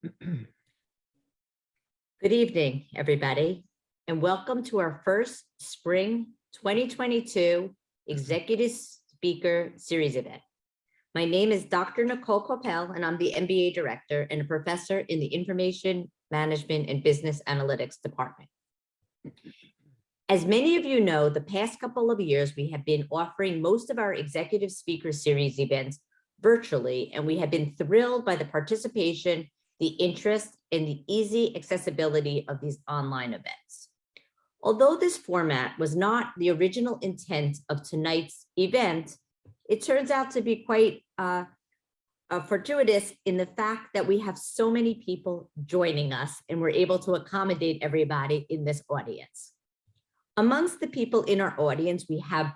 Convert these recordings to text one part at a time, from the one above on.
Good evening, everybody, and welcome to our first Spring 2022 Executive Speaker Series event. My name is Dr. Nicole Coppell, and I'm the MBA Director and a professor in the Information Management and Business Analytics Department. As many of you know, the past couple of years, we have been offering most of our Executive Speaker Series events virtually, and we have been thrilled by the participation, the interest, and the easy accessibility of these online events. Although this format was not the original intent of tonight's event, it turns out to be quite fortuitous in the fact that we have so many people joining us and we're able to accommodate everybody in this audience. Amongst the people in our audience, we have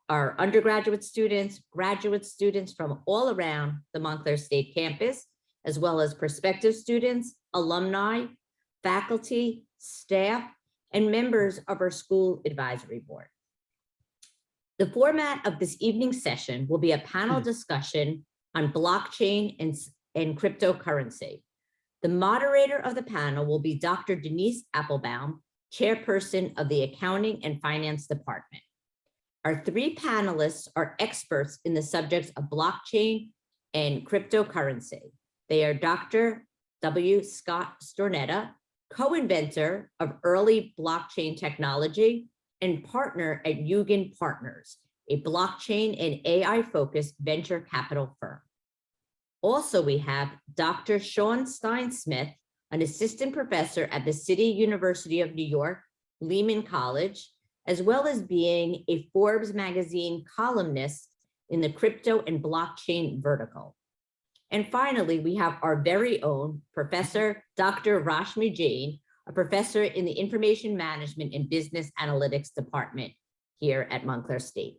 our undergraduate students, graduate students from all around the Montclair State campus, as well as prospective students, alumni, faculty, staff, and members of our school advisory board. The format of this evening's session will be a panel discussion on blockchain and cryptocurrency. The moderator of the panel will be Dr. Denise Applebaum, chairperson of the Accounting and Finance Department. Our three panelists are experts in the subjects of blockchain and cryptocurrency. They are Dr. W. Scott Spinetta, co-inventor of early blockchain technology and partner at Yugen Partners, a blockchain and AI-focused venture capital firm. Also, we have Dr. Sean Steinsmith, an assistant professor at the City University of New York, Lehman College, as well as being a Forbes magazine columnist in the crypto and blockchain vertical. And finally, we have our very own Professor Dr. Rashmi Jain, a professor in the Information Management and Business Analytics Department here at Montclair State.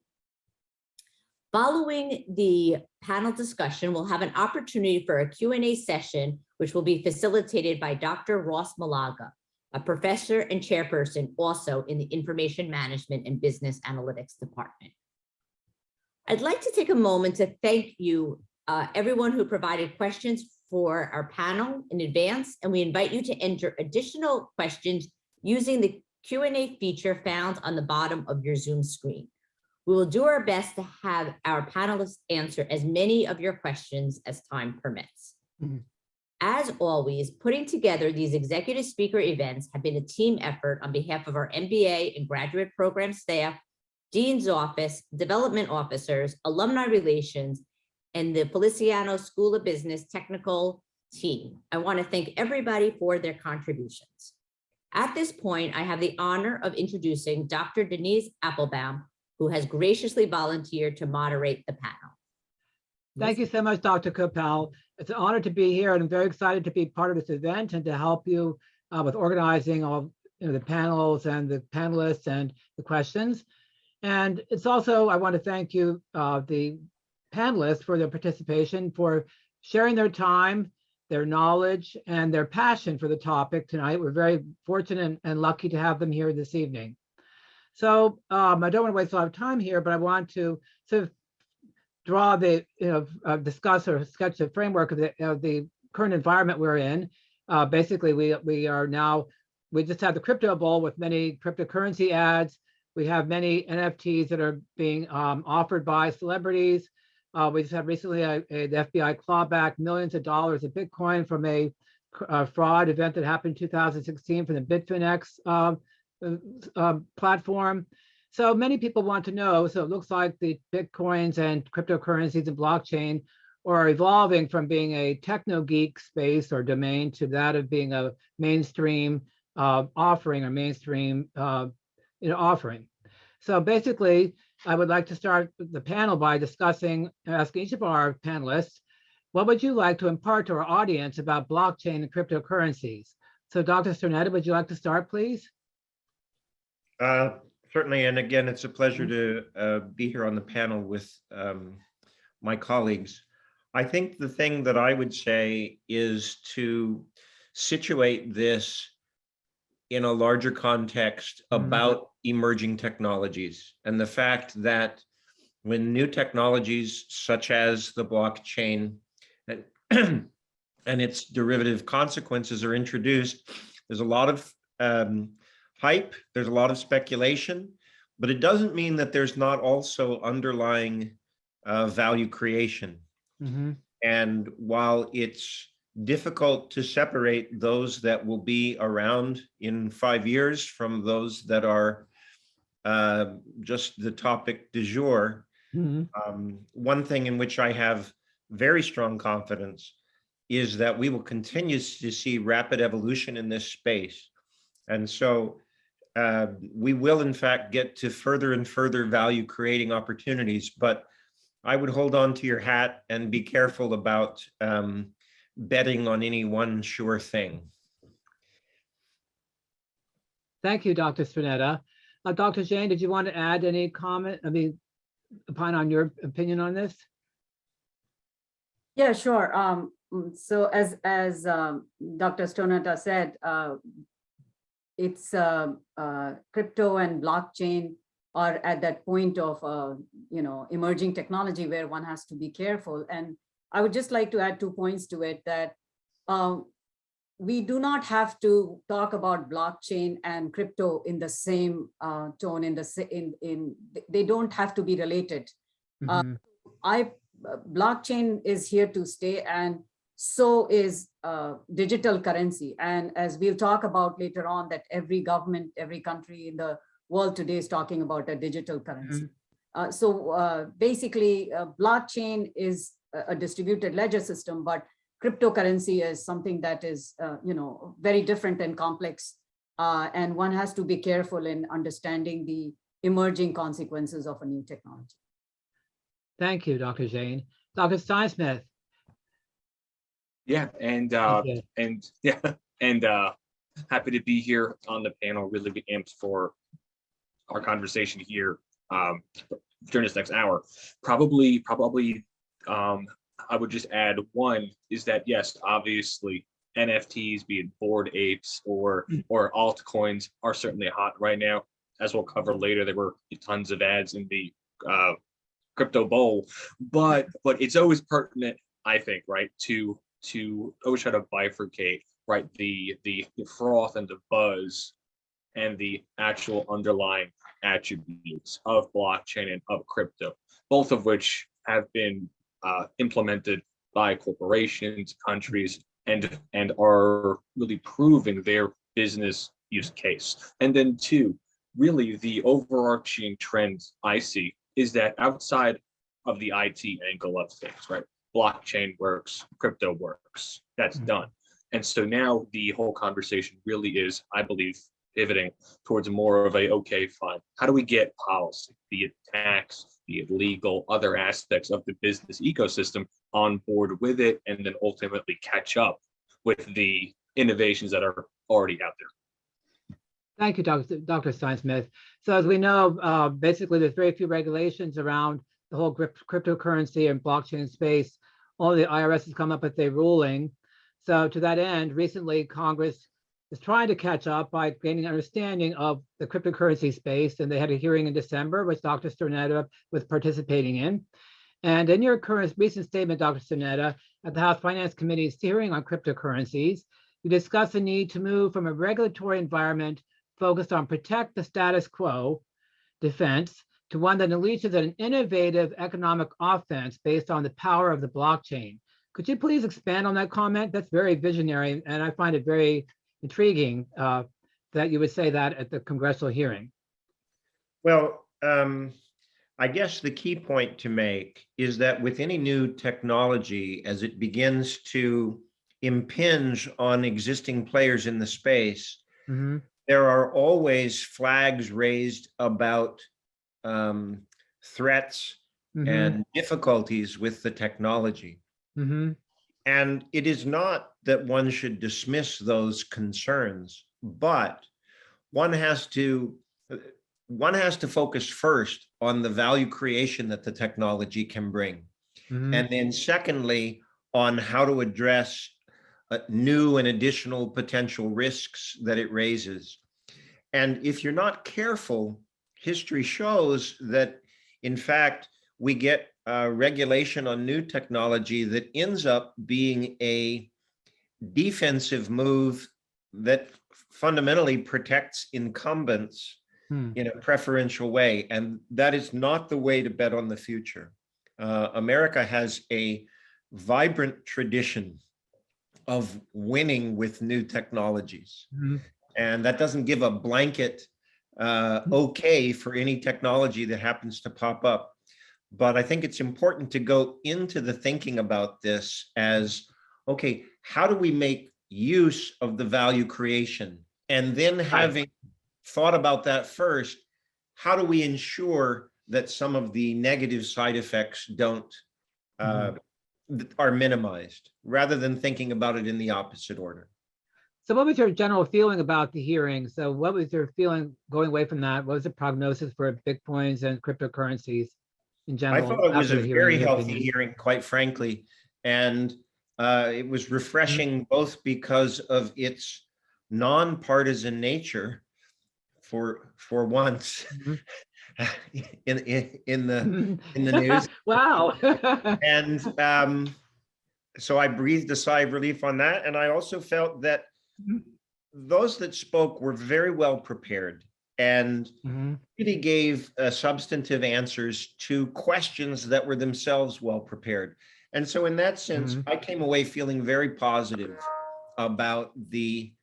Following the panel discussion, we'll have an opportunity for a Q&A session, which will be facilitated by Dr. Ross Malaga, a professor and chairperson also in the Information Management and Business Analytics Department. I'd like to take a moment to thank you, everyone who provided questions for our panel in advance, and we invite you to enter additional questions using the Q&A feature found on the bottom of your Zoom screen. We will do our best to have our panelists answer as many of your questions as time permits. As always, putting together these executive speaker events have been a team effort on behalf of our MBA and graduate program staff, Dean's Office, development officers, alumni relations, and the Feliciano School of Business technical team. I want to thank everybody for their contributions. At this point, I have the honor of introducing Dr. Denise Applebaum, who has graciously volunteered to moderate the panel. Thank you so much, Dr. Coppell. It's an honor to be here, and I'm very excited to be part of this event and to help you with organizing all the panels and the panelists and the questions. And it's also, I want to thank you, the panelists, for their participation, for sharing their time, their knowledge, and their passion for the topic tonight. We're very fortunate and lucky to have them here this evening. So I don't want to waste a lot of time here, but I want to sort of draw the, discuss or sketch the framework of the current environment we're in. Basically, we just had the crypto bull with many cryptocurrency ads. We have many NFTs that are being offered by celebrities. We just had recently the FBI claw back millions of dollars of Bitcoin from a fraud event that happened in 2016 from the Bitfinex platform. So many people want to know, so it looks like the Bitcoins and cryptocurrencies and blockchain are evolving from being a techno geek space or domain to that of being a mainstream offering or mainstream offering. So basically, I would like to start the panel by asking each of our panelists, what would you like to impart to our audience about blockchain and cryptocurrencies? So Dr. Spinetta, would you like to start, please? Certainly, and again, it's a pleasure to be here on the panel with my colleagues. I think the thing that I would say is to situate this in a larger context about emerging technologies and the fact that when new technologies such as the blockchain and its derivative consequences are introduced, there's a lot of hype, there's a lot of speculation, but it doesn't mean that there's not also underlying value creation. Mhm. And while it's difficult to separate those that will be around in 5 years from those that are just the topic du jour, Mhm. one thing in which I have very strong confidence is that we will continue to see rapid evolution in this space. And so we will, in fact, get to further and further value creating opportunities. But I would hold on to your hat and be careful about betting on any one sure thing. Thank you, Dr. Spinetta. Dr. Jane, did you want to add any comment, opine on your opinion on this? Yeah, sure. So as Dr. Stonata said, it's crypto and blockchain are at that point of emerging technology where one has to be careful. And I would just like to add 2 points to it, that we do not have to talk about blockchain and crypto in the same tone. They don't have to be related. Mhm. Blockchain is here to stay, and so is digital currency. And as we'll talk about later on, that every government, every country in the world today is talking about a digital currency. Basically, blockchain is a distributed ledger system, but cryptocurrency is something that is very different and complex. And one has to be careful in understanding the emerging consequences of a new technology. Thank you, Dr. Jane. Dr. Steinsmith. Yeah, and yeah, and happy to be here on the panel. Really be amped for our conversation here during this next hour. Probably, I would just add one is that yes, obviously NFTs, be it Bored Apes or altcoins, are certainly hot right now. As we'll cover later, there were tons of ads in the crypto bowl, but it's always pertinent, I think, right, to always try to bifurcate, right, the froth and the buzz and the actual underlying attributes of blockchain and of crypto, both of which have been implemented by corporations, countries, and are really proving their business use case. And then two, really the overarching trend I see is that outside of the IT angle of things, right? Blockchain works, crypto works, that's done. And so now the whole conversation really is, I believe, pivoting towards more of a, okay, fine, how do we get policy, be it tax, be it legal, other aspects of the business ecosystem on board with it, and then ultimately catch up with the innovations that are already out there. Thank you, Dr. Steinsmith. So as we know, basically there's very few regulations around the whole cryptocurrency and blockchain space. Only the IRS has come up with a ruling. So to that end, recently Congress is trying to catch up by gaining understanding of the cryptocurrency space. And they had a hearing in December, which Dr. Sternetta was participating in. And in your recent statement, Dr. Sternetta, at the House Finance Committee's hearing on cryptocurrencies, you discussed the need to move from a regulatory environment focused on protect the status quo defense to one that unleashes an innovative economic offense based on the power of the blockchain. Could you please expand on that comment? That's very visionary, and I find it very intriguing that you would say that at the congressional hearing. Well, I guess the key point to make is that with any new technology, as it begins to impinge on existing players in the space, there are always flags raised about threats and difficulties with the technology. And it is not that one should dismiss those concerns, but one has to focus first on the value creation that the technology can bring. And then secondly, on how to address new and additional potential risks that it raises. And if you're not careful, history shows that, in fact, we get regulation on new technology that ends up being a defensive move that fundamentally protects incumbents in a preferential way. And that is not the way to bet on the future. America has a vibrant tradition of winning with new technologies. And that doesn't give a blanket okay for any technology that happens to pop up. But I think it's important to go into the thinking about this as, okay, how do we make use of the value creation? And then having thought about that first, how do we ensure that some of the negative side effects don't are minimized, rather than thinking about it in the opposite order? So what was your general feeling about the hearing? So what was your feeling going away from that? What was the prognosis for Bitcoins and cryptocurrencies in general? I thought it was after a the hearing, very in your healthy opinion? hearing, quite frankly. And it was refreshing both because of its nonpartisan nature for once in the news. Wow. And so I breathed a sigh of relief on that. And I also felt that those that spoke were very well prepared and really gave substantive answers to questions that were themselves well prepared. And so in that sense, I came away feeling very positive about the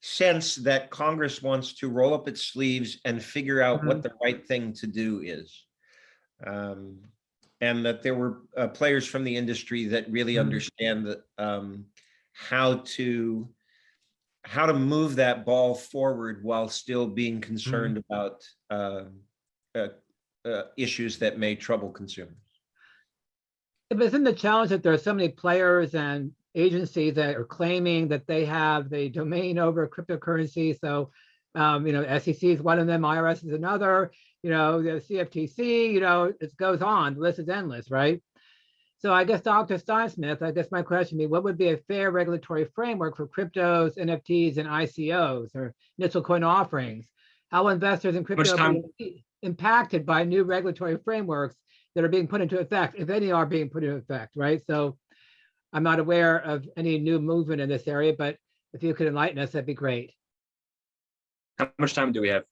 sense that Congress wants to roll up its sleeves and figure out what the right thing to do is. And that there were players from the industry that really understand that, how to move that ball forward while still being concerned about issues that may trouble consumers. But isn't the challenge that there are so many players and agencies that are claiming that they have the domain over cryptocurrency? So, SEC is one of them, IRS is another, the CFTC, it goes on, the list is endless, right? So I guess, Dr. Steinsmith, I guess my question would be, what would be a fair regulatory framework for cryptos, NFTs, and ICOs, or initial coin offerings? How will investors in crypto be impacted by new regulatory frameworks that are being put into effect, if any are being put into effect, right? So I'm not aware of any new movement in this area, but if you could enlighten us, that'd be great. How much time do we have?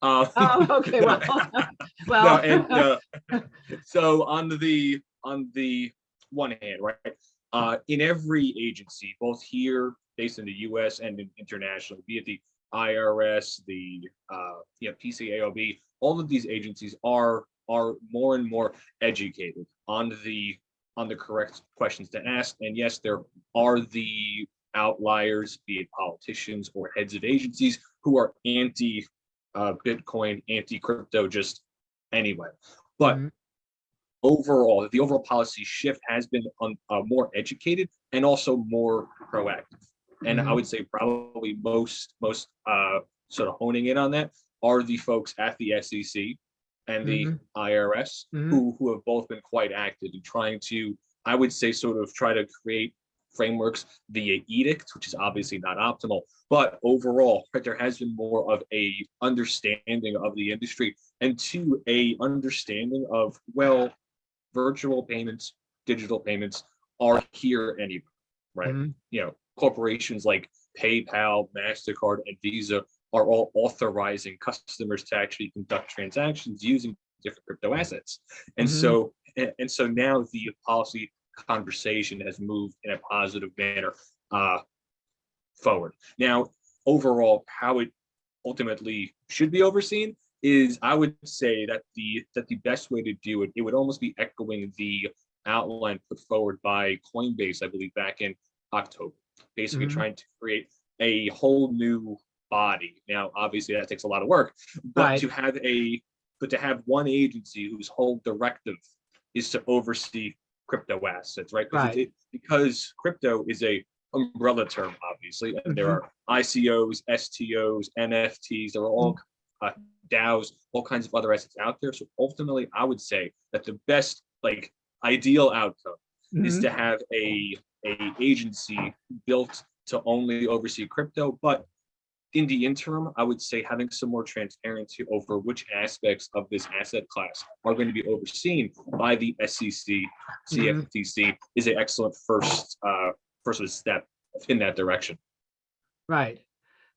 Oh, okay, well, No, and so on the one hand, right, in every agency, both here based in the U.S. and internationally, be it the IRS, the PCAOB, all of these agencies are more and more educated on the correct questions to ask. And yes, there are the outliers, be it politicians or heads of agencies, who are anti Bitcoin, anti crypto, just anyway. But overall, the overall policy shift has been more educated and also more proactive. And I would say probably most sort of honing in on that are the folks at the SEC and the IRS, who have both been quite active in trying to, I would say, sort of try to create frameworks via edict, which is obviously not optimal, but overall, right, there has been more of a understanding of the industry and to a understanding of, well, virtual payments, digital payments are here anyway, right? Corporations like PayPal, MasterCard, and Visa are all authorizing customers to actually conduct transactions using different crypto assets. And so now the policy conversation has moved in a positive manner forward. Now, overall, how it ultimately should be overseen is, I would say that the best way to do it, it would almost be echoing the outline put forward by Coinbase, I believe, back in October, basically trying to create a whole new body. Now, obviously, that takes a lot of work, but to have one agency whose whole directive is to oversee crypto assets, right? Because crypto is a umbrella term, obviously, and there are ICOs, STOs, NFTs, there are all DAOs, all kinds of other assets out there. So ultimately, I would say that the best, ideal outcome is to have a agency built to only oversee crypto. But in the interim, I would say having some more transparency over which aspects of this asset class are going to be overseen by the SEC, CFTC is an excellent first first step in that direction. Right.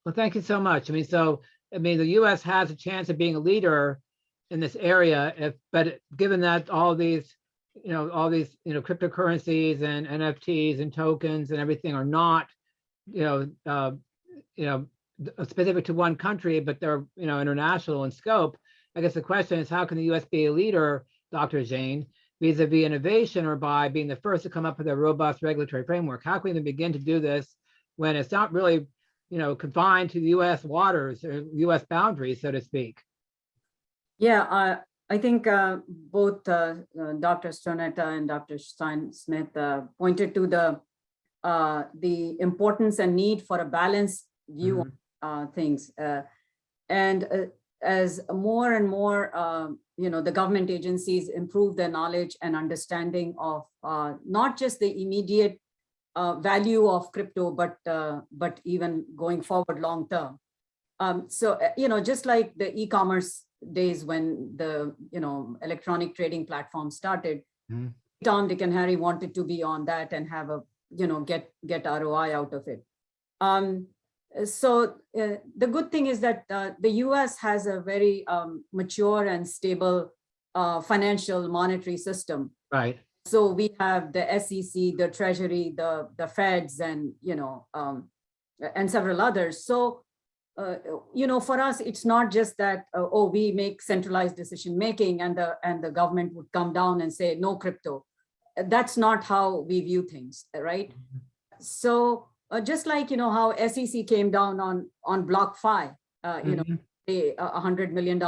Well, thank you so much. I mean, the U.S. has a chance of being a leader in this area, but given that all these cryptocurrencies and NFTs and tokens and everything are not, specific to one country, but they're, international in scope. I guess the question is, how can the U.S. be a leader, Dr. Jain, vis-a-vis innovation, or by being the first to come up with a robust regulatory framework? How can we even begin to do this when it's not really, confined to the U.S. waters or U.S. boundaries, so to speak? Yeah, I think both Dr. Spinetta and Dr. Steinsmith pointed to the importance and need for a balanced view on things. As more and more, the government agencies improve their knowledge and understanding of not just the immediate value of crypto, but even going forward long term. So, just like the e-commerce days when the, electronic trading platform started, Tom, Dick, and Harry wanted to be on that and have a, get ROI out of it. So the good thing is that the US has a very mature and stable financial monetary system. Right. So we have the SEC, the Treasury, the Feds, and and several others. So for us, it's not just that we make centralized decision making and the government would come down and say no crypto. That's not how we view things, right? So just like how SEC came down on BlockFi, a $100 million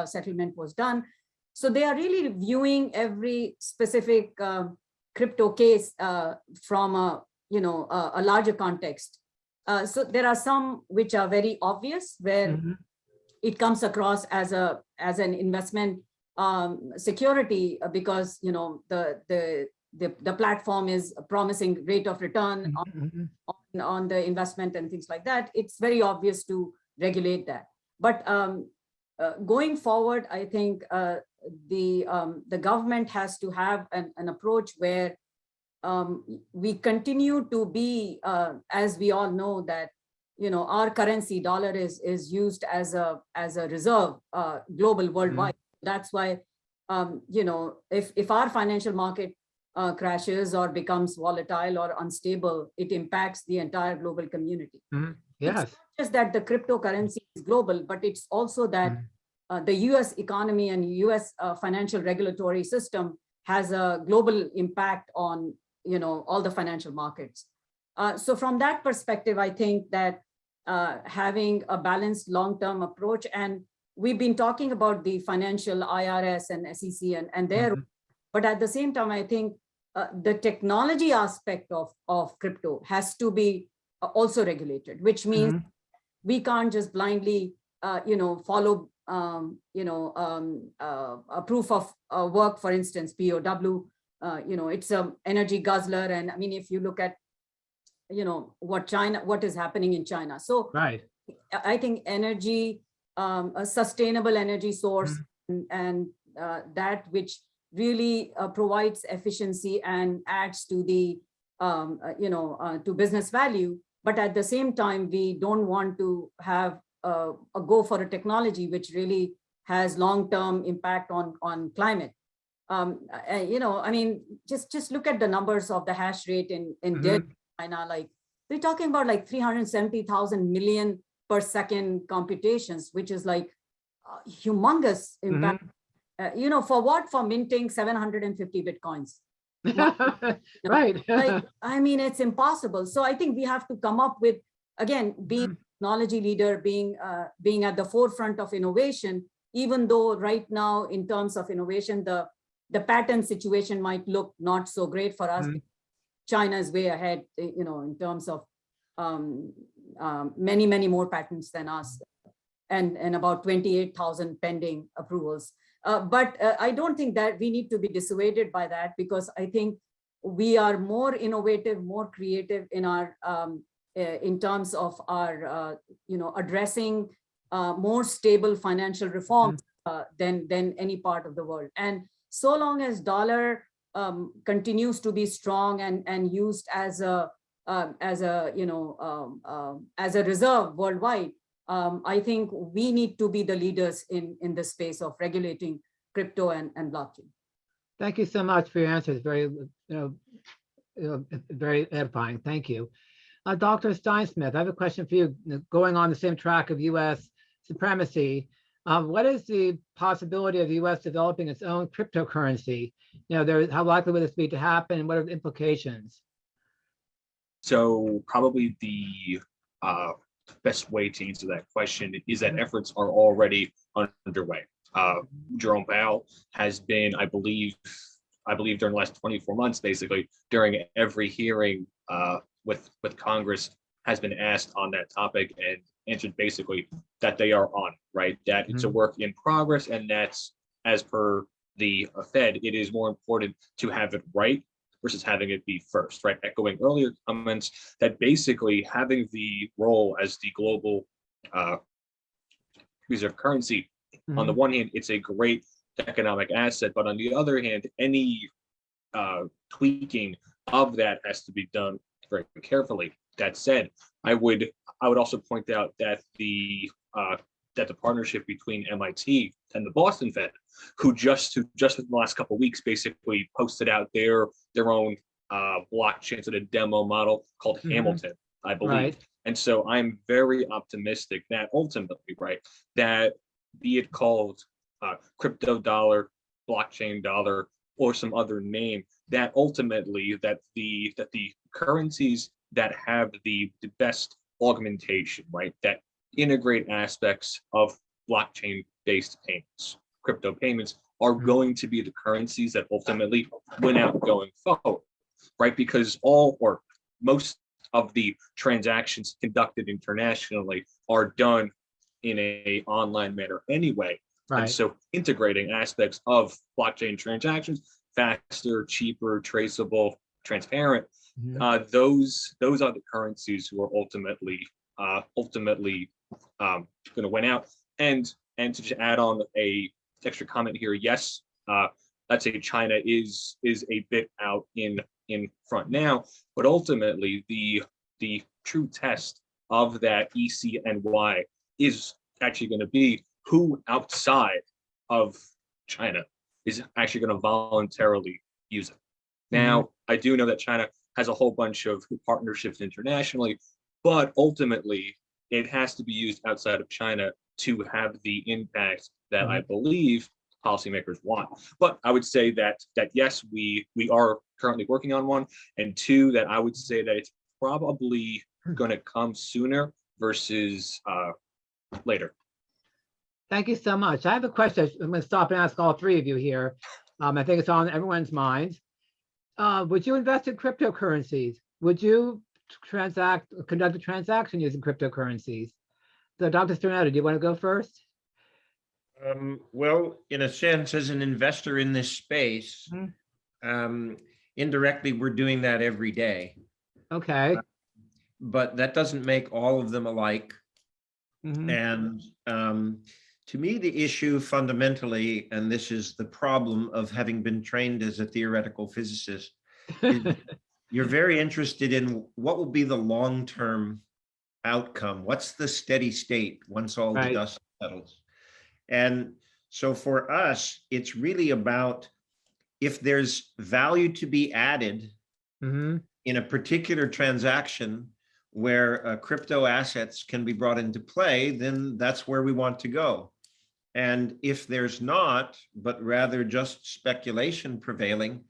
settlement was done. So they are really reviewing every specific crypto case from a larger context. So there are some which are very obvious, where it comes across as an investment security because the platform is promising rate of return on the investment and things like that. It's very obvious to regulate that. But going forward, I think the government has to have an approach where we continue to be, as we all know, that our currency dollar is used as a reserve global worldwide. That's why if our financial market crashes or becomes volatile or unstable, it impacts the entire global community. Yes. It's not just that the cryptocurrency is global, but it's also that the US economy and US financial regulatory system has a global impact on all the financial markets. So from that perspective, I think that having a balanced long-term approach, and we've been talking about the financial IRS and SEC and their, but at the same time, I think the technology aspect of crypto has to be also regulated, which means we can't just blindly, follow, a proof of work, for instance, POW. It's an energy guzzler, and I mean, if you look at, what is happening in China. So right. I think energy, a sustainable energy source, and that which really provides efficiency and adds to the, to business value. But at the same time, we don't want to have a go for a technology which really has long-term impact on climate. I mean, just look at the numbers of the hash rate in China. Like we're talking about like 370,000 million per second computations, which is like humongous impact. For what? For minting 750 Bitcoins. Right. Like, I mean, it's impossible. So I think we have to come up with, again, being technology leader, being at the forefront of innovation, even though right now in terms of innovation, the patent situation might look not so great for us. China is way ahead, in terms of many, many more patents than us, and about 28,000 pending approvals. But I don't think that we need to be dissuaded by that, because I think we are more innovative, more creative in our in terms of our addressing more stable financial reforms than any part of the world. And so long as dollar continues to be strong and used as a as a, as a reserve worldwide, I think we need to be the leaders in the space of regulating crypto and blockchain. Thank you so much for your answers. Very, very edifying. Thank you. Dr. Steinsmith, I have a question for you. Going on the same track of U.S. supremacy, what is the possibility of the U.S. developing its own cryptocurrency? How likely would this be to happen, and what are the implications? So probably the best way to answer that question is that efforts are already underway. Jerome Powell has been, I believe during the last 24 months, basically during every hearing with Congress, has been asked on that topic and answered basically that they are on, right? That it's a work in progress, and that's, as per the Fed, it is more important to have it right versus having it be first, right? Echoing earlier comments that basically having the role as the global reserve currency, on the one hand, it's a great economic asset, but on the other hand, any tweaking of that has to be done very carefully. That said, I would also point out that the partnership between MIT and the Boston Fed, who just in the last couple of weeks basically posted out their own blockchain sort of demo model called Hamilton, I believe. Right. And so I'm very optimistic that ultimately, right, that be it called crypto dollar, blockchain dollar, or some other name, that ultimately that the currencies that have the best augmentation, right, that integrate aspects of blockchain-based payments, crypto payments, are going to be the currencies that ultimately win out going forward, right? Because all or most of the transactions conducted internationally are done in a online manner anyway. Right. And so integrating aspects of blockchain transactions, faster, cheaper, traceable, transparent, those are the currencies who are ultimately going to win out. And to just add on a extra comment here, yes, let's say China is a bit out in front now, but ultimately the true test of that ECNY is actually going to be who outside of China is actually going to voluntarily use it. Now, I do know that China has a whole bunch of partnerships internationally, but ultimately it has to be used outside of China to have the impact that I believe policymakers want. But I would say that yes, we are currently working on one, and two, that I would say that it's probably going to come sooner versus later. Thank you so much. I have a question. I'm going to stop and ask all three of you here. I think it's on everyone's minds. Would you invest in cryptocurrencies? Would you conduct a transaction using cryptocurrencies? So Dr. Spinetta, do you want to go first? Well, in a sense, as an investor in this space, indirectly, we're doing that every day. Okay. But that doesn't make all of them alike. And to me, the issue fundamentally, and this is the problem of having been trained as a theoretical physicist, is you're very interested in what will be the long-term outcome. What's the steady state once all the dust settles? And so for us, it's really about if there's value to be added in a particular transaction where crypto assets can be brought into play, then that's where we want to go. And if there's not, but rather just speculation prevailing,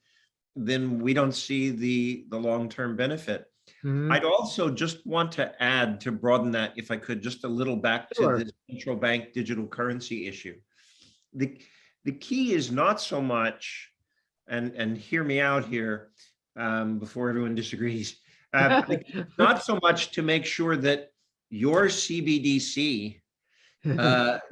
then we don't see the long-term benefit. I'd also just want to add, to broaden that, if I could, just a little back to the central bank digital currency issue. The key is not so much, and hear me out here before everyone disagrees, not so much to make sure that your CBDC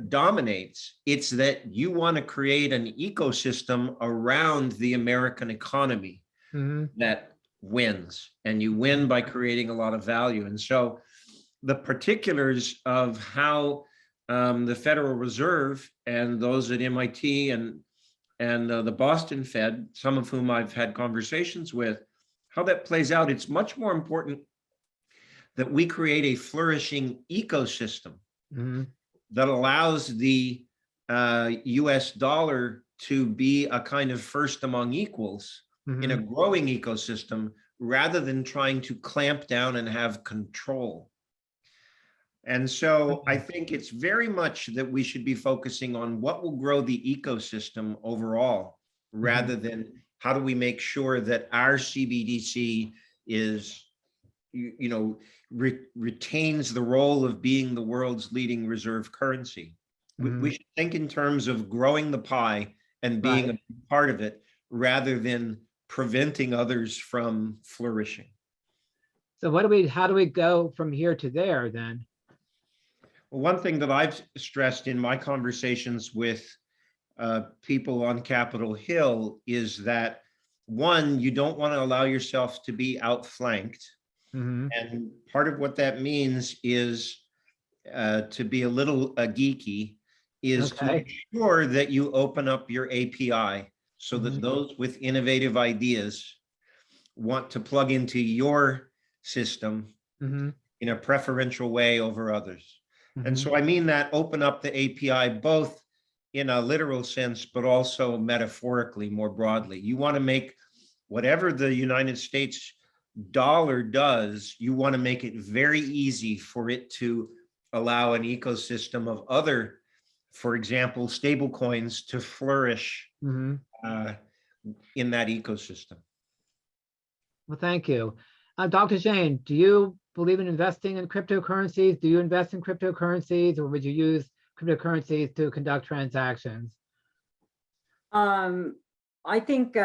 dominates. It's that you want to create an ecosystem around the American economy that wins, and you win by creating a lot of value. And so the particulars of how the Federal Reserve and those at MIT and the Boston Fed, some of whom I've had conversations with, how that plays out, it's much more important that we create a flourishing ecosystem Mhm. that allows the US dollar to be a kind of first among equals in a Mhm. growing ecosystem rather than trying to clamp down and have control. And so I think it's very much that we should be focusing on what will grow the ecosystem overall, rather than how do we make sure that our CBDC is, retains the role of being the world's leading reserve currency. We should think in terms of growing the pie and being Right. a part of it, rather than preventing others from flourishing. So how do we go from here to there then? Well, one thing that I've stressed in my conversations with people on Capitol Hill is that, one, you don't want to allow yourself to be outflanked. Mhm. And part of what that means is to be a little geeky, is to Okay. make sure that you open up your API so that Mhm. those with innovative ideas want to plug into your system Mhm. in a preferential way over others. And Mhm. so I mean that open up the API both in a literal sense, but also metaphorically, more broadly. You want to make whatever the United States dollar does, you want to make it very easy for it to allow an ecosystem of other, for example, stable coins to flourish Mhm. uh, in that ecosystem. Well, thank you. Dr. Jane, do you believe in investing in cryptocurrencies? Do you invest in cryptocurrencies, or would you use cryptocurrencies to conduct transactions? I think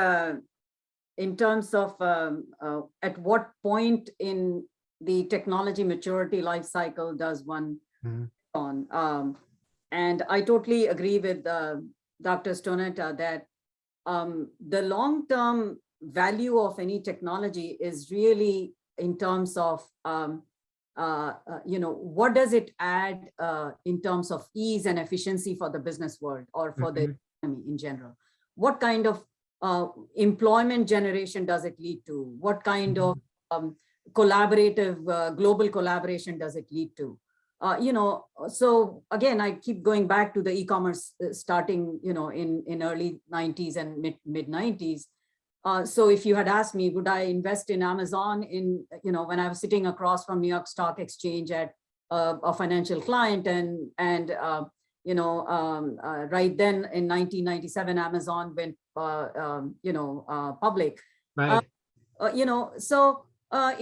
in terms of at what point in the technology maturity life cycle does one Mhm. on? And I totally agree with Dr. Spinetta that the long-term value of any technology is really in terms of what does it add in terms of ease and efficiency for the business world or for the Mhm. economy in general? What kind of employment generation does it lead to? What kind of collaborative global collaboration does it lead to? So again, I keep going back to the e-commerce starting, in early 90s and mid 90s. So if you had asked me, would I invest in Amazon when I was sitting across from New York Stock Exchange at a financial client and right then in 1997, Amazon went, public. Right. So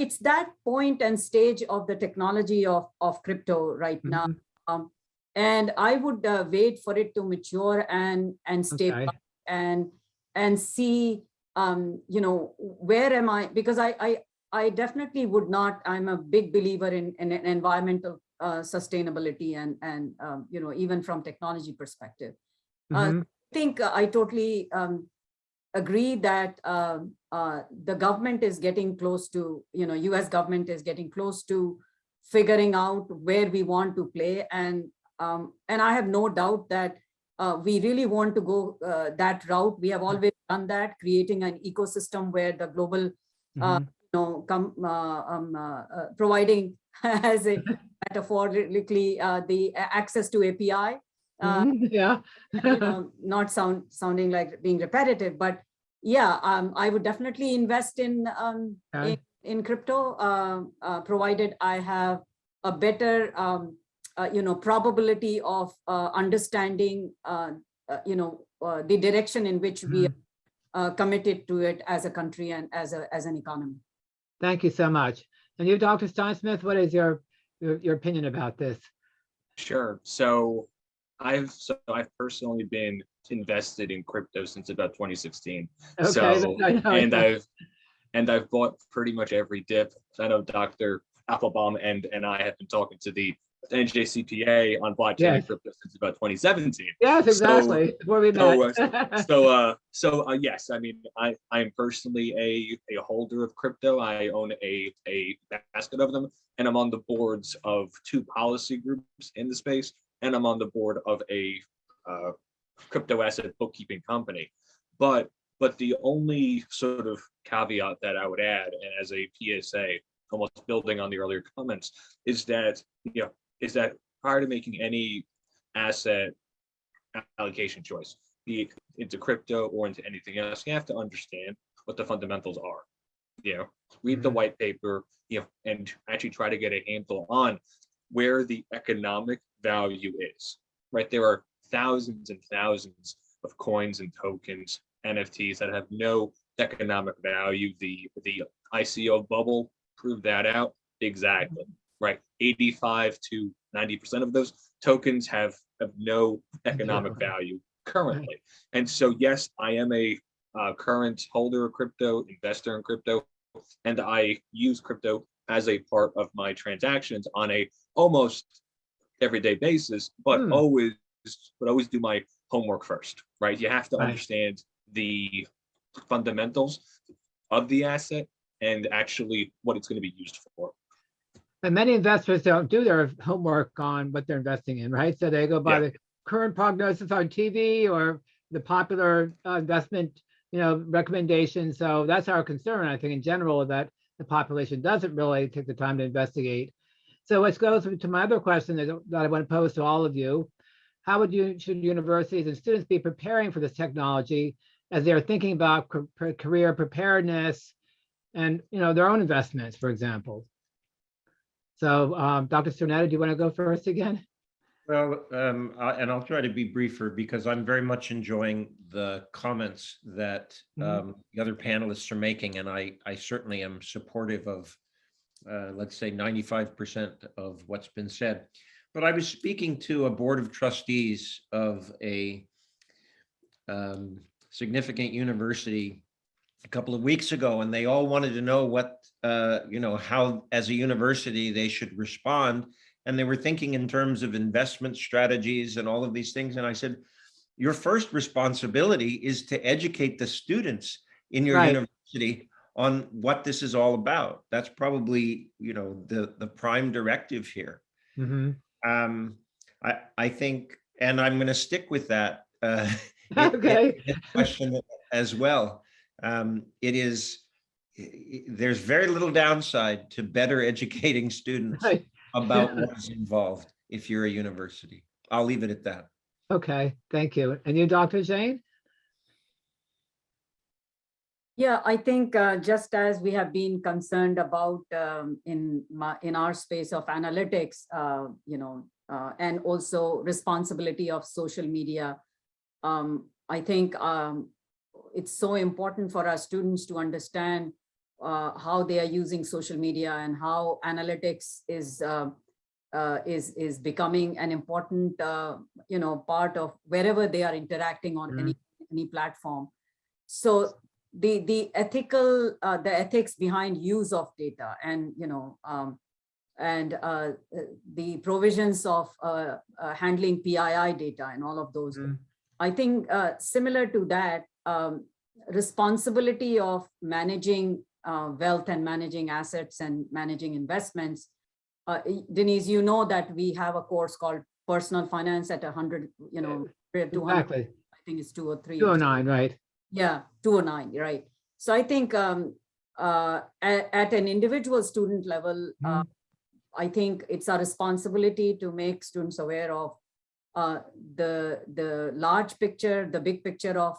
it's that point and stage of the technology of crypto right now. Mhm. And I would wait for it to mature and stabilize Okay. and see, where am I? Because I definitely would not, I'm a big believer in environmental sustainability and even from technology perspective. I Mhm. think I totally agree that the government is getting close to, US government is getting close to figuring out where we want to play. And I have no doubt that we really want to go that route. We have always done that, creating an ecosystem where the global, Mhm. providing as a metaphorically the access to API. Mhm. Yeah. Not sounding like being repetitive, but yeah, I would definitely invest Okay. in crypto, provided I have a better, probability of understanding, the direction in which we Mhm. are committed to it as a country and as an economy. Thank you so much. And you, Dr. Steinsmith, what is your opinion about this? Sure. I've personally been invested in crypto since about 2016. Okay. I know. And I've bought pretty much every dip. I know Dr. Applebaum and I have been talking to the NJCPA on blockchain Yes. and crypto since about 2017. Yes, exactly. Before we met. Yes, I mean, I am personally a holder of crypto. I own a basket of them, and I'm on the boards of 2 policy groups in the space, and I'm on the board of a crypto asset bookkeeping company. But the only sort of caveat that I would add as a PSA almost building on the earlier comments, is that, is that prior to making any asset allocation choice, be it into crypto or into anything else, you have to understand what the fundamentals are. Read the white paper, and actually try to get a handle on where the economic value is. Right, there are thousands and thousands of coins and tokens, NFTs, that have no economic value. The ICO bubble proved that out exactly. Right, 85 to 90% of those tokens have no economic value currently. And so, yes, I am a current holder of crypto, investor in crypto, and I use crypto as a part of my transactions on a almost everyday basis, but always do my homework first, right? You have to understand the fundamentals of the asset and actually what it's going to be used for. And many investors don't do their homework on what they're investing in, right? So they go by the current prognosis on TV or the popular investment, recommendations. So that's our concern, I think, in general, that the population doesn't really take the time to investigate. So let's go to my other question that I want to pose to all of you. How should universities and students be preparing for this technology as they're thinking about career preparedness and their own investments, for example? So Dr. Spinetta, do you want to go first again? Well, and I'll try to be briefer because I'm very much enjoying the comments that the other panelists are making, and I certainly am supportive of, let's say, 95% of what's been said. But I was speaking to a board of trustees of a significant university a couple of weeks ago, and they all wanted to know what, how as a university they should respond. And they were thinking in terms of investment strategies and all of these things. And I said, your first responsibility is to educate the students in your university on what this is all about. That's probably, the prime directive here. I think, and I'm going to stick with that question as well. There's very little downside to better educating students about what's involved if you're a university. I'll leave it at that. Okay, thank you. And you, Dr. Jane? Yeah, I think just as we have been concerned about in our space of analytics, and also responsibility of social media, I think it's so important for our students to understand how they are using social media and how analytics is becoming an important part of wherever they are interacting on any platform. So the ethics behind use of data and the provisions of handling PII data and all of those. I think similar to that, responsibility of managing wealth and managing assets and managing investments. Denise, that we have a course called Personal Finance at 100, 200, Exactly. I think it's 203. 209, right? Yeah, 209, right. So I think at an individual student level, I think it's our responsibility to make students aware of the large picture, the big picture of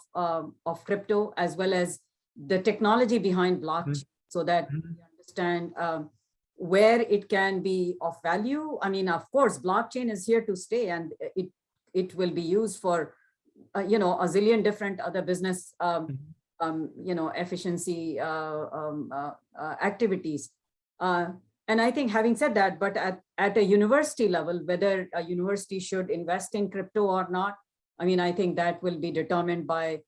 crypto, as well as the technology behind blockchain, so that we understand where it can be of value. I mean, of course, blockchain is here to stay, and it will be used for a zillion different other business efficiency activities. And I think, having said that, but at a university level, whether a university should invest in crypto or not, I mean, I think that will be determined by,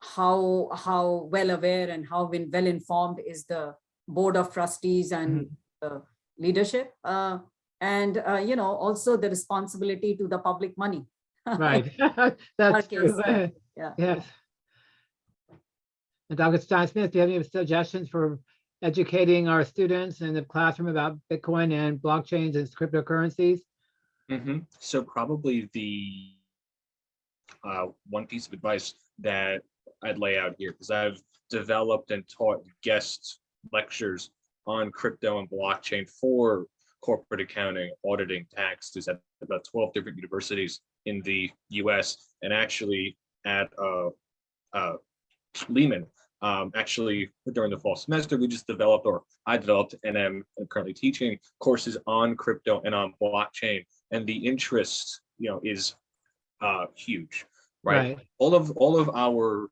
how well aware and how well informed is the board of trustees and the leadership, and also the responsibility to the public money. Right. That's true. Yeah. Yes. And Dr. Steinsmith, do you have any suggestions for educating our students in the classroom about Bitcoin and blockchains and cryptocurrencies? So probably the one piece of advice that I'd lay out here, because I've developed and taught guest lectures on crypto and blockchain for corporate accounting, auditing, taxes at about 12 different universities in the US, and actually at Lehman. Actually, during the fall semester, we just developed, or I developed, and am currently teaching courses on crypto and on blockchain, and the interest, is huge, right? All of our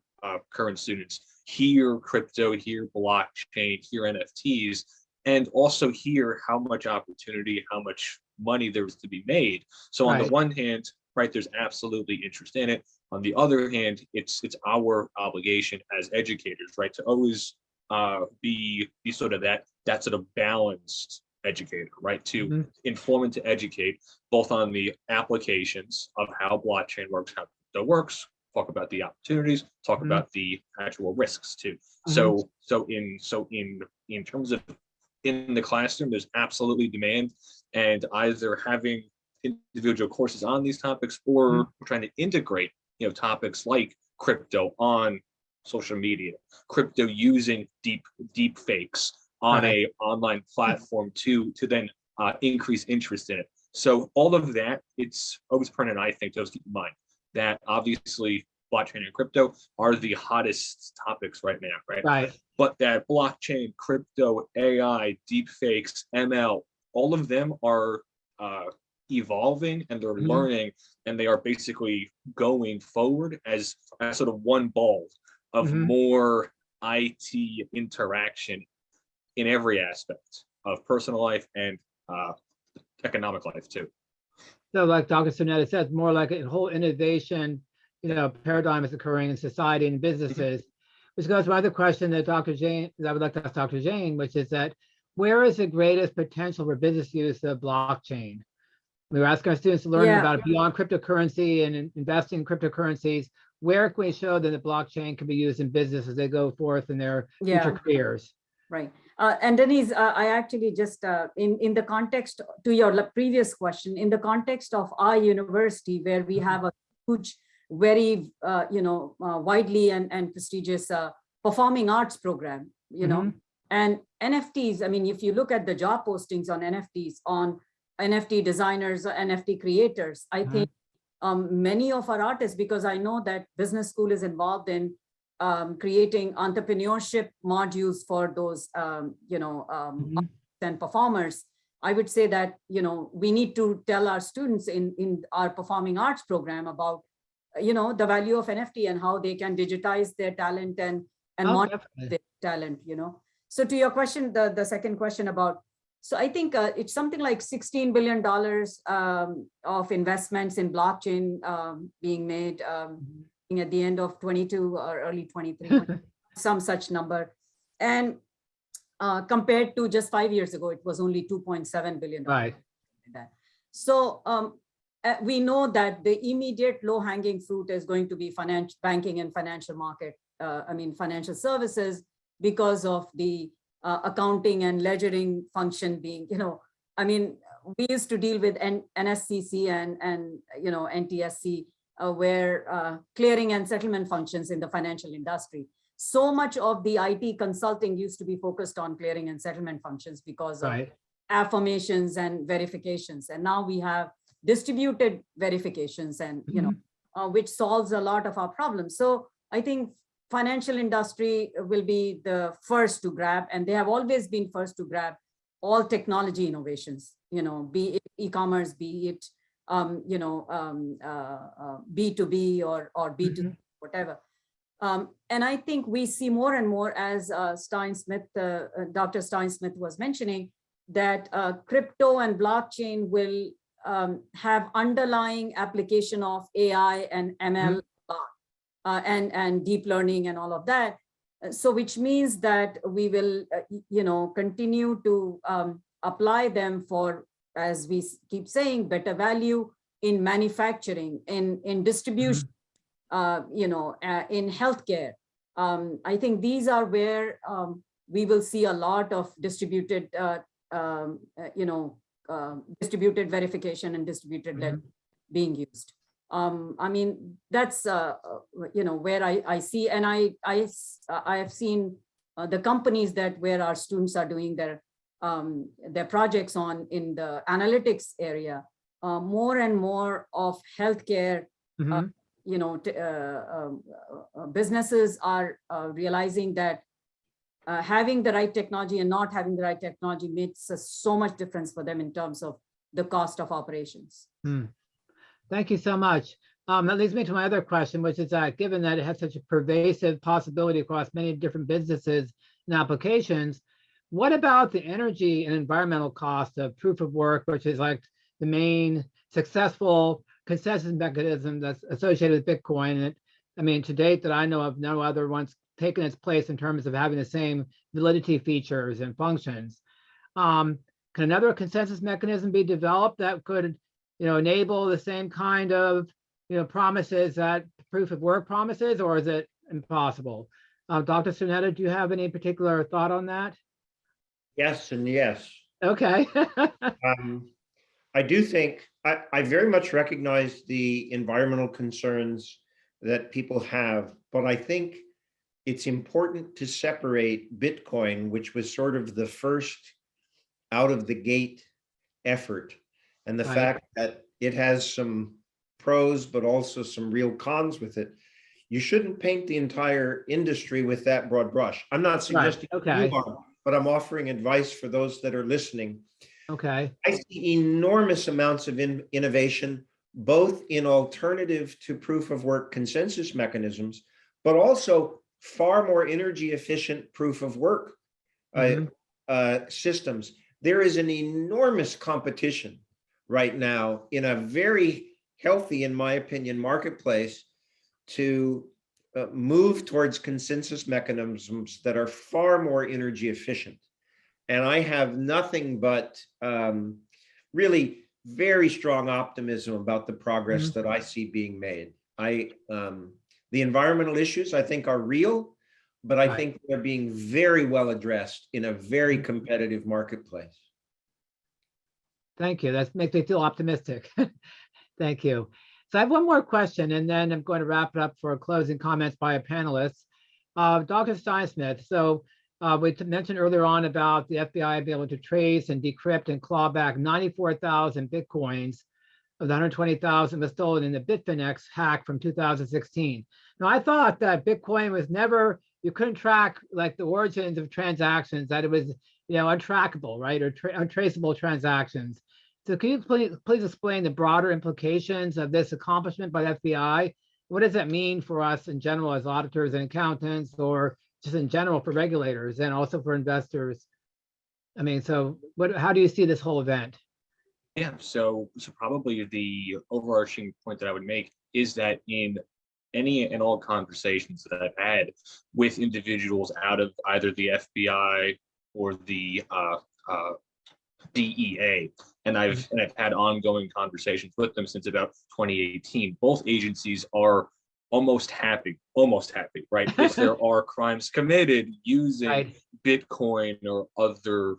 current students hear crypto, hear blockchain, hear NFTs, and also hear how much opportunity, how much money there is to be made. So on the one hand, right, there's absolutely interest in it. On the other hand, it's our obligation as educators, right, to always be sort of that sort of balanced educator, right, to inform and to educate both on the applications of how blockchain works, how crypto works, talk about the opportunities, talk about the actual risks too. So in terms of in the classroom, there's absolutely demand, and either having individual courses on these topics, or trying to integrate topics like crypto on social media, crypto using deep fakes on a online platform to then increase interest in it. So all of that, it's always pertinent, I think, to always keep in mind that obviously blockchain and crypto are the hottest topics right now, right? But that blockchain, crypto, AI, deep fakes, ML, all of them are evolving, and they're learning, and they are basically going forward as sort of one ball of more IT interaction in every aspect of personal life and economic life too. So like Dr. Spinetta says, more like a whole innovation, paradigm is occurring in society and businesses, which goes to another question that I would like to ask Dr. Jane, which is that where is the greatest potential for business use of blockchain? We were asking our students to learn about it beyond cryptocurrency and investing in cryptocurrencies. Where can we show that the blockchain can be used in business as they go forth in their future careers? Right. And Denise, I actually just, in the context to your previous question, in the context of our university, where we have a huge, very, widely and prestigious performing arts program, and NFTs, I mean, if you look at the job postings on NFTs, on NFT designers or NFT creators, I think many of our artists, because I know that business school is involved in creating entrepreneurship modules for those, and performers. I would say that, we need to tell our students in our performing arts program about, the value of NFT and how they can digitize their talent and monetize their talent, So to your question, the second question about, so I think it's something like $16 billion of investments in blockchain being made at the end of 22 or early 23, some such number. And compared to just 5 years ago, it was only $2.7 billion. Right. So we know that the immediate low-hanging fruit is going to be banking and financial market, financial services, because of the accounting and ledgering function being, we used to deal with NSCC and NTSC, where clearing and settlement functions in the financial industry. So much of the IT consulting used to be focused on clearing and settlement functions because of affirmations and verifications. And now we have distributed verifications and, which solves a lot of our problems. So I think financial industry will be the first to grab, and they have always been first to grab all technology innovations, be it e-commerce, be it, B2B or B2C, whatever. And I think we see more and more, as Steinsmith, Dr. Steinsmith was mentioning, that crypto and blockchain will have underlying application of AI and ML and deep learning and all of that. So which means that we will, continue to apply them for, as we keep saying, better value in manufacturing, in distribution, in healthcare. I think these are where we will see a lot of distributed, distributed verification and distributed being used. That's where I see, and I have seen the companies that where our students are doing their projects on in the analytics area, more and more of healthcare, Mhm. businesses are realizing that having the right technology and not having the right technology makes so much difference for them in terms of the cost of operations. Thank you so much. That leads me to my other question, which is that given that it has such a pervasive possibility across many different businesses and applications, what about the energy and environmental cost of proof of work, which is like the main successful consensus mechanism that's associated with Bitcoin? And I mean, to date that I know of, no other one's taken its place in terms of having the same validity features and functions. Can another consensus mechanism be developed that could, enable the same kind of, promises that proof of work promises, or is it impossible? Dr. Spinetta, do you have any particular thought on that? Yes and yes. Okay. I do think I very much recognize the environmental concerns that people have, but I think it's important to separate Bitcoin, which was sort of the first out of the gate effort, and the Right. fact that it has some pros, but also some real cons with it. You shouldn't paint the entire industry with that broad brush. I'm not suggesting Okay. you are, but I'm offering advice for those that are listening. Okay. I see enormous amounts of innovation, both in alternative to proof of work consensus mechanisms, but also far more energy efficient proof of work systems. There is an enormous competition right now in a very healthy, in my opinion, marketplace to move towards consensus mechanisms that are far more energy efficient. And I have nothing but really very strong optimism about the progress that I see being made. The environmental issues I think are real, but I think they're being very well addressed in a very competitive marketplace. Thank you. That makes me feel optimistic. Thank you. So I have one more question, and then I'm going to wrap it up for closing comments by a panelist. Dr. Steinsmith, so we mentioned earlier on about the FBI being able to trace and decrypt and claw back 94,000 Bitcoins of the 120,000 was stolen in the Bitfinex hack from 2016. Now, I thought that Bitcoin was never, you couldn't track like the origins of transactions, that it was, untrackable, right? Or untraceable transactions. So can you please explain the broader implications of this accomplishment by the FBI? What does that mean for us in general as auditors and accountants, or just in general for regulators and also for investors? I mean, so how do you see this whole event? Yeah, so probably the overarching point that I would make is that in any and all conversations that I've had with individuals out of either the FBI or the DEA, and I've had ongoing conversations with them since about 2018. Both agencies are almost happy, right? If there are crimes committed using Bitcoin or other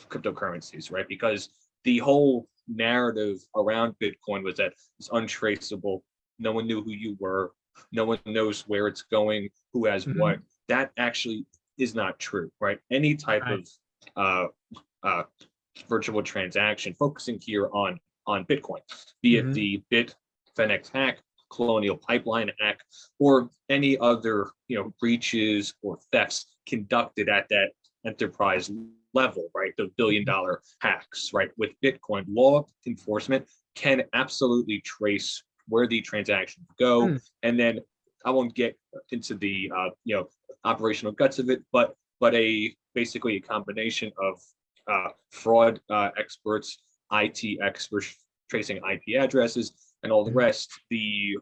cryptocurrencies, right? Because the whole narrative around Bitcoin was that it's untraceable. No one knew who you were. No one knows where it's going, who has what. That actually is not true, right? Any type of virtual transaction, focusing here on Bitcoin, be it the Bitfinex hack, Colonial Pipeline hack, or any other breaches or thefts conducted at that enterprise level, right? The billion-dollar hacks, right? With Bitcoin, law enforcement can absolutely trace where the transactions go, and then I won't get into the operational guts of it, but basically a combination of fraud experts, IT experts tracing IP addresses, and all the rest. The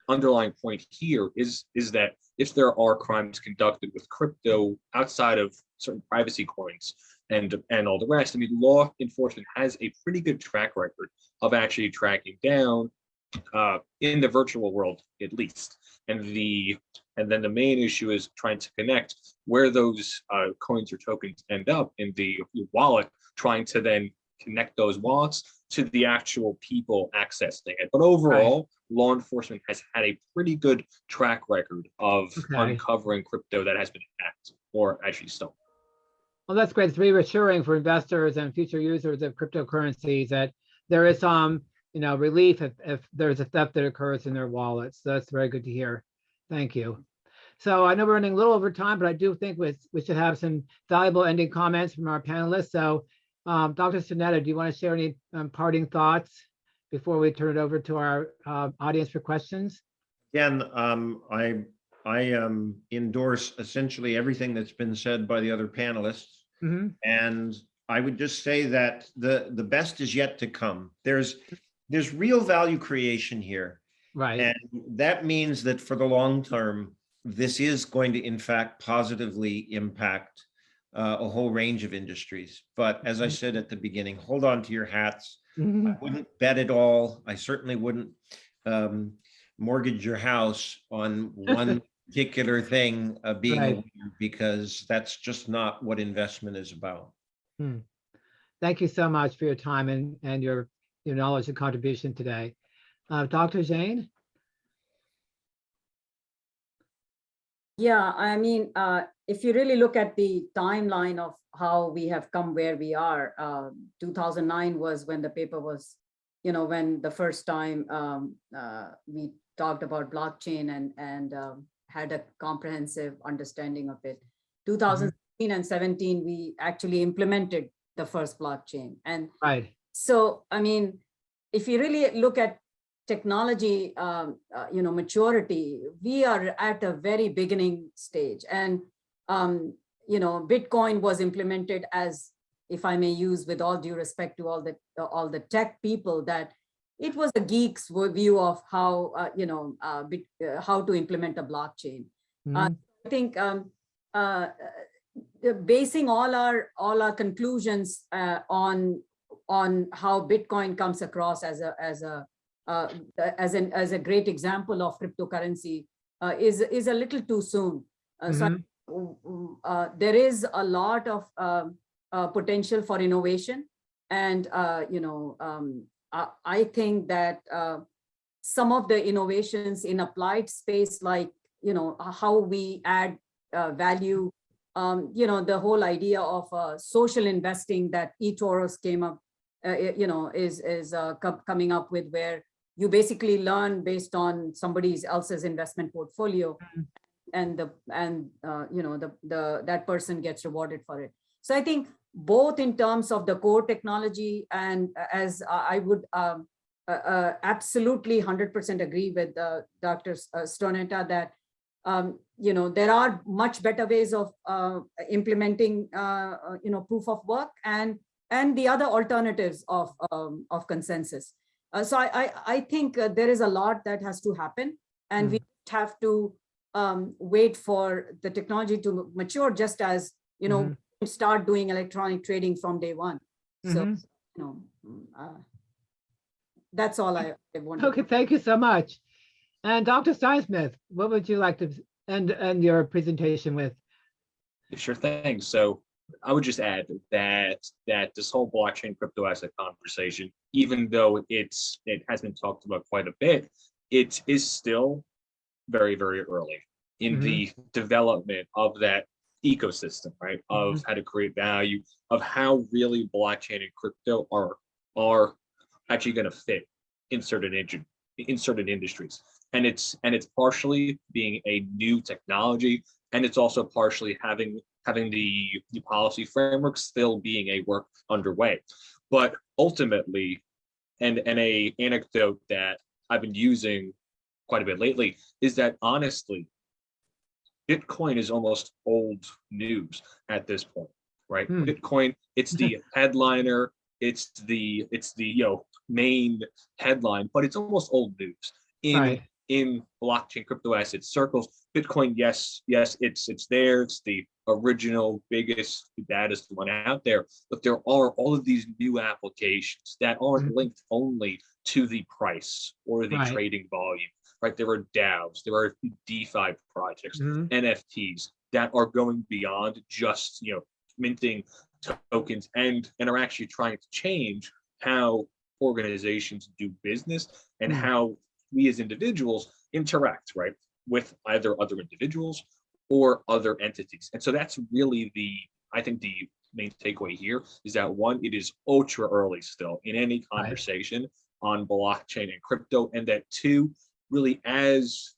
underlying point here is that if there are crimes conducted with crypto outside of certain privacy coins and all the rest, I mean, law enforcement has a pretty good track record of actually tracking down in the virtual world, at least. And then the main issue is trying to connect where those coins or tokens end up in the wallet, trying to then connect those wallets to the actual people accessing it. But overall, law enforcement has had a pretty good track record of uncovering crypto that has been hacked or actually stolen. Well, that's great. It's reassuring for investors and future users of cryptocurrencies that there is some, relief if there's a theft that occurs in their wallets. So that's very good to hear. Thank you. So I know we're running a little over time, but I do think we should have some valuable ending comments from our panelists. So Dr. Spinetta, do you want to share any parting thoughts before we turn it over to our audience for questions? Again, I endorse essentially everything that's been said by the other panelists. And I would just say that the best is yet to come. There's real value creation here. Right. And that means that for the long term, this is going to, in fact, positively impact a whole range of industries. But as I said at the beginning, hold on to your hats. I wouldn't bet it all. I certainly wouldn't mortgage your house on one particular thing being a winner, because that's just not what investment is about. Thank you so much for your time and your knowledge and contribution today. Dr. Jain? Yeah, I mean, if you really look at the timeline of how we have come where we are, 2009 was when the paper was, when the first time we talked about blockchain and had a comprehensive understanding of it. 2016 and 17, we actually implemented the first blockchain. And so, I mean, if you really look at technology, maturity, we are at a very beginning stage. And, Bitcoin was implemented as, if I may use with all due respect to all the tech people, that it was a geek's view of how, how to implement a blockchain. I think basing all our conclusions on how Bitcoin comes across as a great example of cryptocurrency is a little too soon. So there is a lot of potential for innovation, and I think that some of the innovations in applied space, like how we add value, the whole idea of social investing that eToros came up, is coming up with, where you basically learn based on somebody else's investment portfolio, and that person gets rewarded for it. So I think both in terms of the core technology, and as I would absolutely 100% agree with Dr. Spinetta that there are much better ways of implementing proof of work and the other alternatives of consensus. So I think there is a lot that has to happen, and we have to wait for the technology to mature, just as start doing electronic trading from day one. So that's all I wanted. Okay, thank you so much. And Dr. Steinsmith, what would you like to end your presentation with? Sure thing. So I would just add that this whole blockchain crypto asset conversation, even though it has been talked about quite a bit, it is still very, very early in the development of that ecosystem, right? Of how to create value, of how really blockchain and crypto are actually going to fit in certain industries. And it's partially being a new technology, and it's also partially having the policy framework still being a work underway. But ultimately, and a anecdote that I've been using quite a bit lately is that, honestly, Bitcoin is almost old news at this point, right? Bitcoin, it's the headliner, it's the main headline, but it's almost old news in blockchain crypto asset circles. Bitcoin, yes, it's there. It's the original, biggest, baddest one out there. But there are all of these new applications that aren't linked only to the price or the trading volume, right? There are DAOs, there are DeFi projects, NFTs that are going beyond just minting tokens and are actually trying to change how organizations do business and how we as individuals interact, right, with either other individuals or other entities. And so that's really I think the main takeaway here is that one, it is ultra early still in any conversation on blockchain and crypto, and that two, really as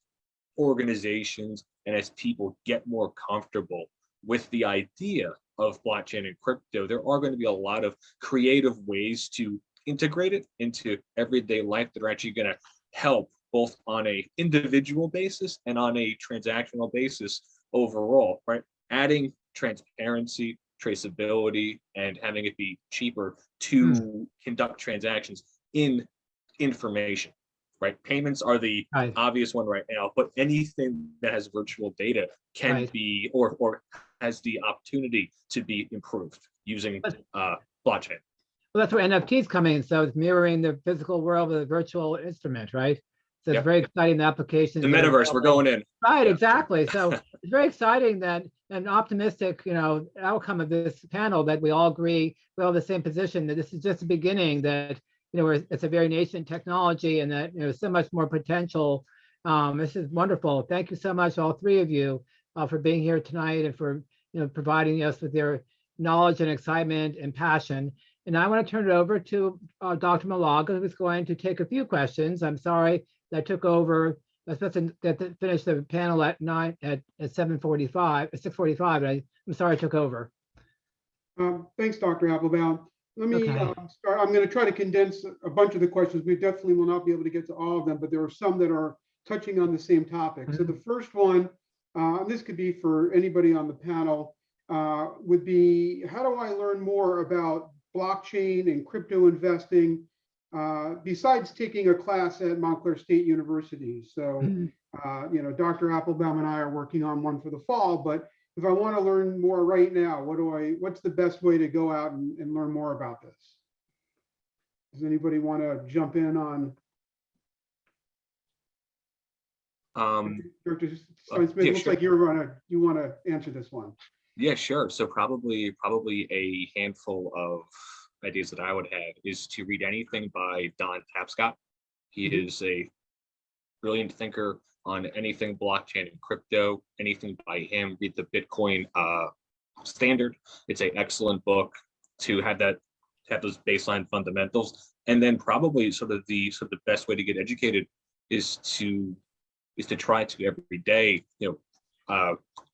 organizations and as people get more comfortable with the idea of blockchain and crypto, there are going to be a lot of creative ways to integrate it into everyday life that are actually going to help both on a individual basis and on a transactional basis overall, right? Adding transparency, traceability, and having it be cheaper to conduct transactions in information, right? Payments are the obvious one right now, but anything that has virtual data can be or has the opportunity to be improved using blockchain. Well, that's where NFTs come in. So it's mirroring the physical world with a virtual instrument, right? So it's very exciting, the applications. The metaverse, we're going in. Right, exactly. So it's very exciting that an optimistic, outcome of this panel that we all agree, we all have the same position, that this is just the beginning, that, it's a very nascent technology and that, so much more potential. This is wonderful. Thank you so much, all three of you, for being here tonight and for, providing us with your knowledge and excitement and passion. And I want to turn it over to Dr. Malaga, who is going to take a few questions. I'm sorry that I took over. I was supposed to finish the panel at 6:45. I'm sorry I took over. Thanks, Dr. Applebaum. Let me start. I'm going to try to condense a bunch of the questions. We definitely will not be able to get to all of them, but there are some that are touching on the same topic. So the first one, this could be for anybody on the panel, would be, how do I learn more about blockchain and crypto investing besides taking a class at Montclair State University? So, Dr. Applebaum and I are working on one for the fall, but if I want to learn more right now, what's the best way to go out and learn more about this? Does anybody want to jump in on? Dr. Steinsmith, looks like you want to answer this one. Yeah, sure. So probably a handful of ideas that I would have is to read anything by Don Tapscott. He is a brilliant thinker on anything blockchain and crypto. Anything by him. Read the Bitcoin Standard. It's an excellent book to have those baseline fundamentals. And then probably the best way to get educated is to try to every day,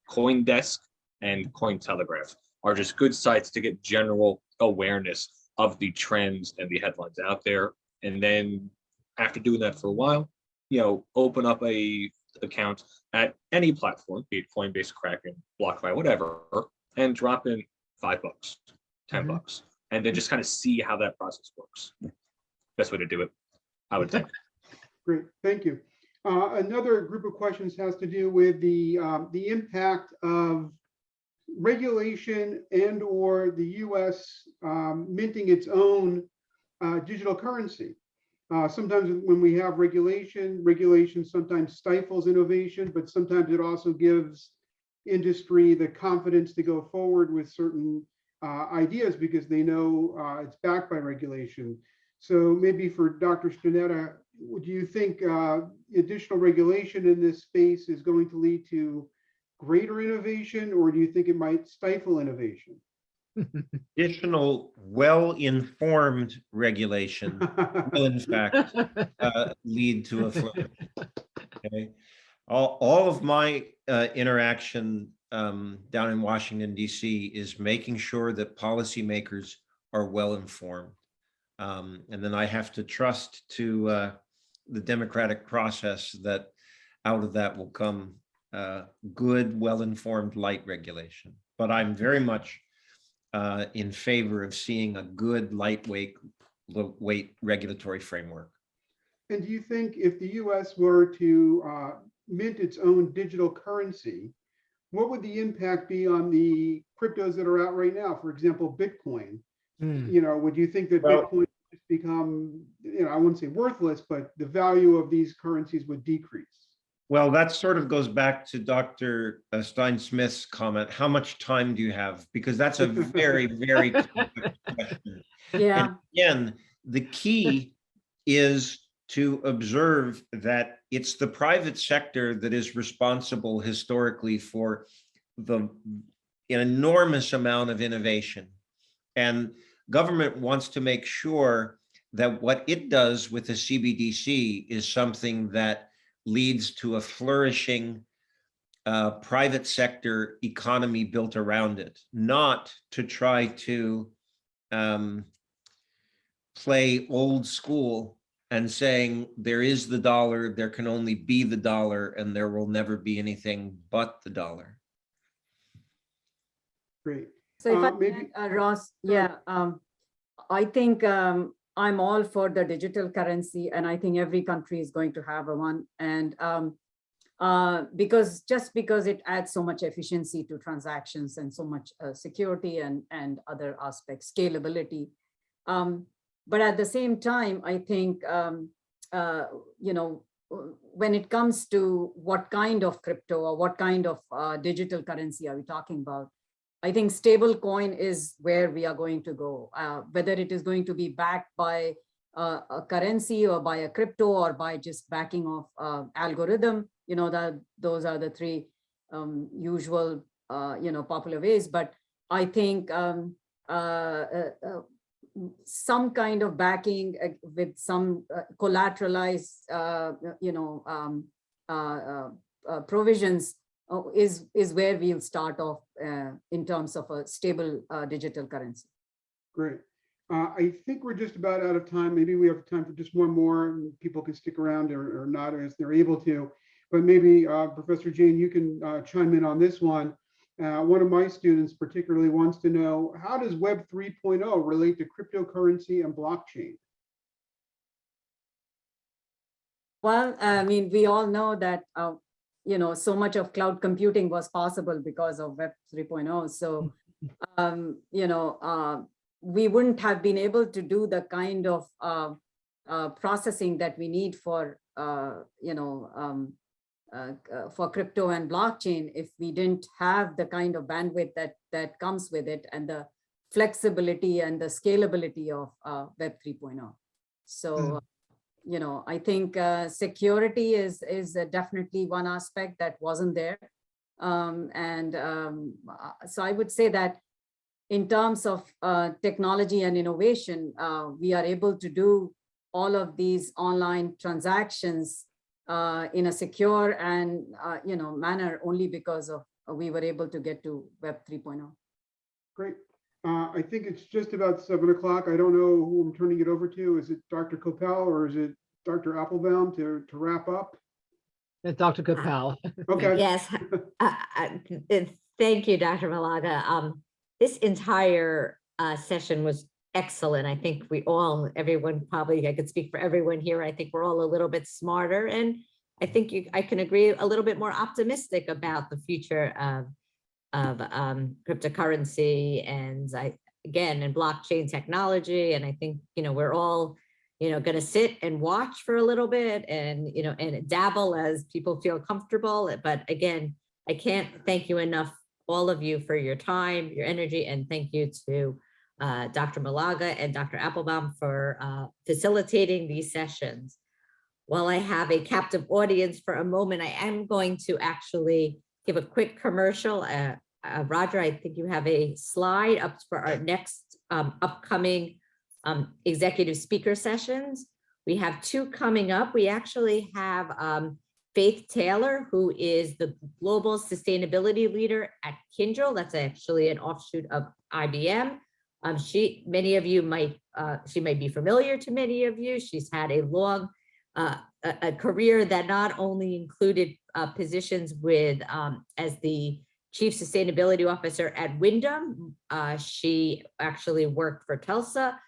CoinDesk and Cointelegraph are just good sites to get general awareness of the trends and the headlines out there. And then after doing that for a while, open up a account at any platform, be it Coinbase, Kraken, BlockFi, whatever, and drop in $5, $10, and then just kind of see how that process works. Best way to do it, I would think. Great, thank you. Another group of questions has to do with the impact of regulation and or the U.S. Minting its own digital currency. Sometimes when we have regulation sometimes stifles innovation, but sometimes it also gives industry the confidence to go forward with certain ideas because they know it's backed by regulation. So maybe for Dr. Spinetta, do you think additional regulation in this space is going to lead to greater innovation, or do you think it might stifle innovation? Additional well-informed regulation will in fact lead to a flourish. Okay, all of my interaction down in Washington D.C. is making sure that policymakers are well informed, and then I have to trust to the democratic process that out of that will come good, well-informed light regulation. But I'm very much in favor of seeing a good, lightweight regulatory framework. And do you think if the U.S. were to mint its own digital currency, what would the impact be on the cryptos that are out right now? For example, Bitcoin. Would you think that Bitcoin would become, I wouldn't say worthless, but the value of these currencies would decrease? Well, that sort of goes back to Dr. Steinsmith's comment. How much time do you have? Because that's a very, very complex question. Yeah. And again, the key is to observe that it's the private sector that is responsible historically for an enormous amount of innovation. And government wants to make sure that what it does with the CBDC is something that leads to a flourishing private sector economy built around it, not to try to play old school and saying there is the dollar, there can only be the dollar, and there will never be anything but the dollar. Great. So if I maybe- may, Ross, yeah, I think I'm all for the digital currency, and I think every country is going to have a one. And because it adds so much efficiency to transactions and so much security and other aspects, scalability. But at the same time, I think, you know, when it comes to what kind of crypto or what kind of digital currency are we talking about, I think stable coin is where we are going to go, whether it is going to be backed by a currency or by a crypto or by just backing of algorithm, you know, that those are the three usual, you know, popular ways. But I think some kind of backing with some collateralized, you know, provisions is where we'll start off in terms of a stable digital currency. Great. I think we're just about out of time. Maybe we have time for just one more, and people can stick around or not as they're able to. But maybe Professor Jain, you can chime in on this one. One of my students particularly wants to know, how does Web 3.0 relate to cryptocurrency and blockchain? Well, I mean, we all know that, you know, so much of cloud computing was possible because of Web 3.0. So, you know, we wouldn't have been able to do the kind of processing that we need for, you know, for crypto and blockchain if we didn't have the kind of bandwidth that comes with it and the flexibility and the scalability of Web 3.0. So, you know, I think security is definitely one aspect that wasn't there. So I would say that in terms of technology and innovation, we are able to do all of these online transactions in a secure and you know, manner only because of we were able to get to Web 3.0. Great. I think it's just about 7 o'clock. I don't know who I'm turning it over to. Is it Dr. Coppell or is it Dr. Applebaum to wrap up? It's Dr. Coppell. Okay. Yes. Thank you, Dr. Malaga. This entire session was excellent. I think everyone probably, I could speak for everyone here. I think we're all a little bit smarter, and I think I can agree a little bit more optimistic about the future of cryptocurrency and and blockchain technology. And I think, you know, we're all, you know, going to sit and watch for a little bit and, you know, and dabble as people feel comfortable. But again, I can't thank you enough, all of you, for your time, your energy, and thank you to Dr. Malaga and Dr. Applebaum for facilitating these sessions. While I have a captive audience for a moment, I am going to actually give a quick commercial. Roger, I think you have a slide up for our next upcoming executive speaker sessions. We have 2 coming up. We actually have Faith Taylor, who is the global sustainability leader at Kyndryl. That's actually an offshoot of IBM. Many of you might, she might be familiar to many of you. She's had a long a career that not only included positions with as the Chief Sustainability Officer at Wyndham. She actually worked for Tesla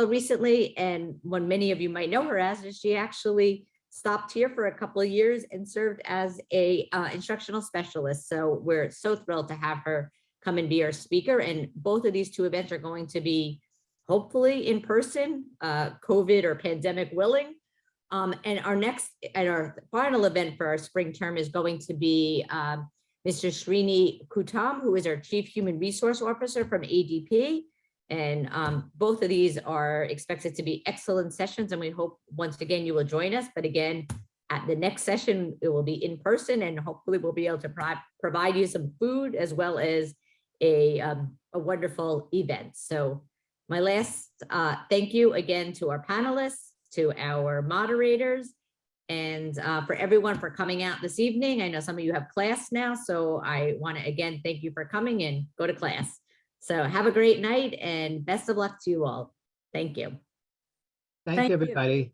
recently, and what many of you might know her as is she actually stopped here for a couple of years and served as a instructional specialist. So we're so thrilled to have her come and be our speaker. And both of these 2 events are going to be hopefully in person, COVID or pandemic willing. And our final event for our spring term is going to be Mr. Srini Kutam, who is our Chief Human Resource Officer from ADP. And both of these are expected to be excellent sessions, and we hope once again you will join us. But again, at the next session, it will be in person, and hopefully we'll be able to provide you some food as well as a wonderful event. So my last thank you again to our panelists, to our moderators, and for everyone for coming out this evening. I know some of you have class now, so I want to again thank you for coming and go to class. So have a great night and best of luck to you all. Thank you. Thank you, everybody.